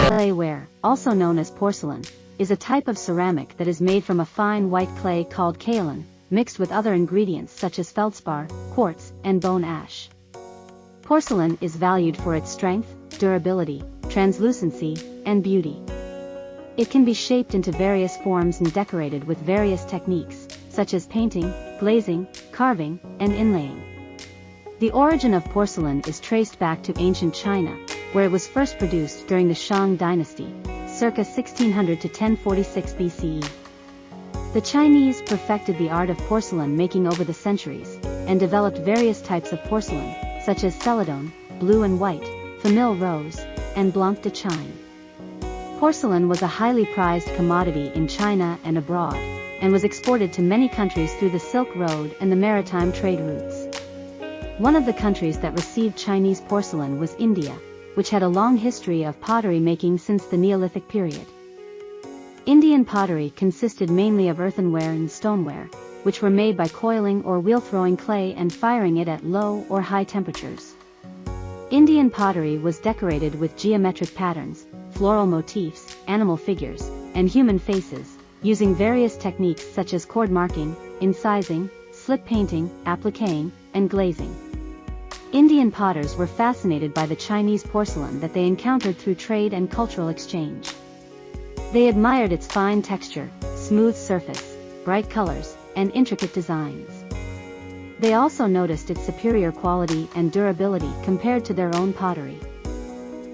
Clay ware, also known as porcelain, is a type of ceramic that is made from a fine white clay called kaolin, mixed with other ingredients such as feldspar, quartz, and bone ash. Porcelain is valued for its strength, durability, translucency, and beauty. It can be shaped into various forms and decorated with various techniques, such as painting, glazing, carving, and inlaying. The origin of porcelain is traced back to ancient China, where it was first produced during the Shang dynasty, circa 1600 to 1046 BCE. The Chinese perfected the art of porcelain making over the centuries, and developed various types of porcelain, such as celadon, blue and white, famille rose, and blanc de chine. Porcelain was a highly prized commodity in China and abroad, and was exported to many countries through the Silk Road and the maritime trade routes. One of the countries that received Chinese porcelain was India, which had a long history of pottery making since the Neolithic period. Indian pottery consisted mainly of earthenware and stoneware, which were made by coiling or wheel-throwing clay and firing it at low or high temperatures. Indian pottery was decorated with geometric patterns, floral motifs, animal figures, and human faces, using various techniques such as cord marking, incising, slip painting, appliquing, and glazing. Indian potters were fascinated by the Chinese porcelain that they encountered through trade and cultural exchange. They admired its fine texture, smooth surface, bright colors, and intricate designs. They also noticed its superior quality and durability compared to their own pottery.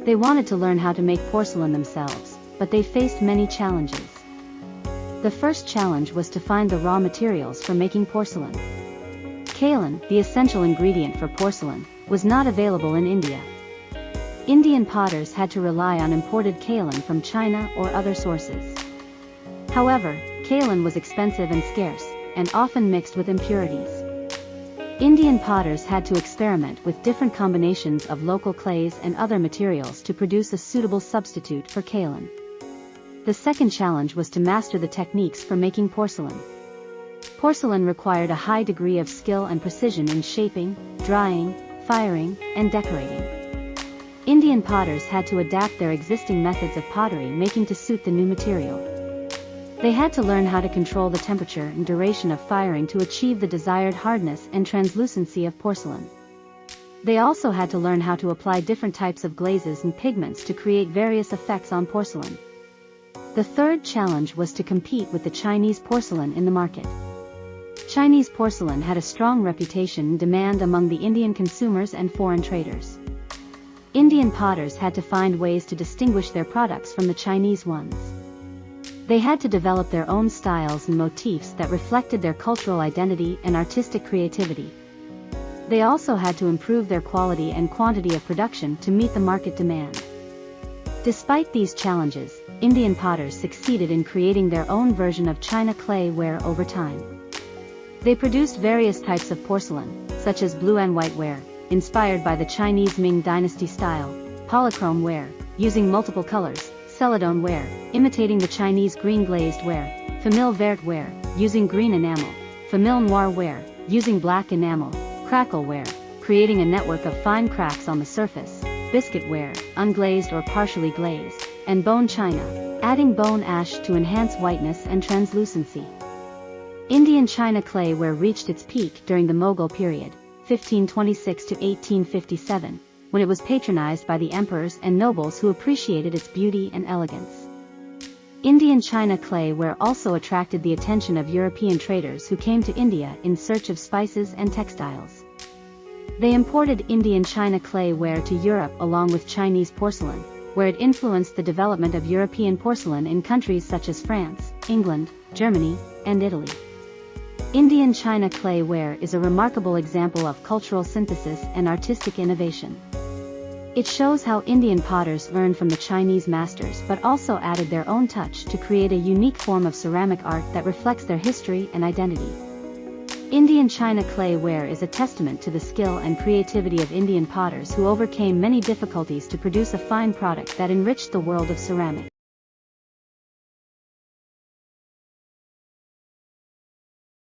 They wanted to learn how to make porcelain themselves, but they faced many challenges. The first challenge was to find the raw materials for making porcelain. Kaolin, the essential ingredient for porcelain, was not available in India. Indian potters had to rely on imported kaolin from China or other sources. However, kaolin was expensive and scarce, and often mixed with impurities. Indian potters had to experiment with different combinations of local clays and other materials to produce a suitable substitute for kaolin. The second challenge was to master the techniques for making porcelain. Porcelain required a high degree of skill and precision in shaping, drying, firing, and decorating. Indian potters had to adapt their existing methods of pottery making to suit the new material. They had to learn how to control the temperature and duration of firing to achieve the desired hardness and translucency of porcelain. They also had to learn how to apply different types of glazes and pigments to create various effects on porcelain. The third challenge was to compete with the Chinese porcelain in the market. Chinese porcelain had a strong reputation and demand among the Indian consumers and foreign traders. Indian potters had to find ways to distinguish their products from the Chinese ones. They had to develop their own styles and motifs that reflected their cultural identity and artistic creativity. They also had to improve their quality and quantity of production to meet the market demand. Despite these challenges, Indian potters succeeded in creating their own version of China clay ware over time. They produced various types of porcelain, such as blue and white ware, inspired by the Chinese Ming dynasty style, polychrome ware, using multiple colors, celadon ware, imitating the Chinese green glazed ware, famille verte ware, using green enamel, famille noire ware, using black enamel, crackle ware, creating a network of fine cracks on the surface, biscuit ware, unglazed or partially glazed, and bone china, adding bone ash to enhance whiteness and translucency. Indian China clay ware reached its peak during the Mughal period, 1526 to 1857, when it was patronized by the emperors and nobles who appreciated its beauty and elegance. Indian China clay ware also attracted the attention of European traders who came to India in search of spices and textiles. They imported Indian China clay ware to Europe along with Chinese porcelain, where it influenced the development of European porcelain in countries such as France, England, Germany, and Italy. Indian China clay ware is a remarkable example of cultural synthesis and artistic innovation. It shows how Indian potters learned from the Chinese masters but also added their own touch to create a unique form of ceramic art that reflects their history and identity. Indian China clay ware is a testament to the skill and creativity of Indian potters who overcame many difficulties to produce a fine product that enriched the world of ceramic.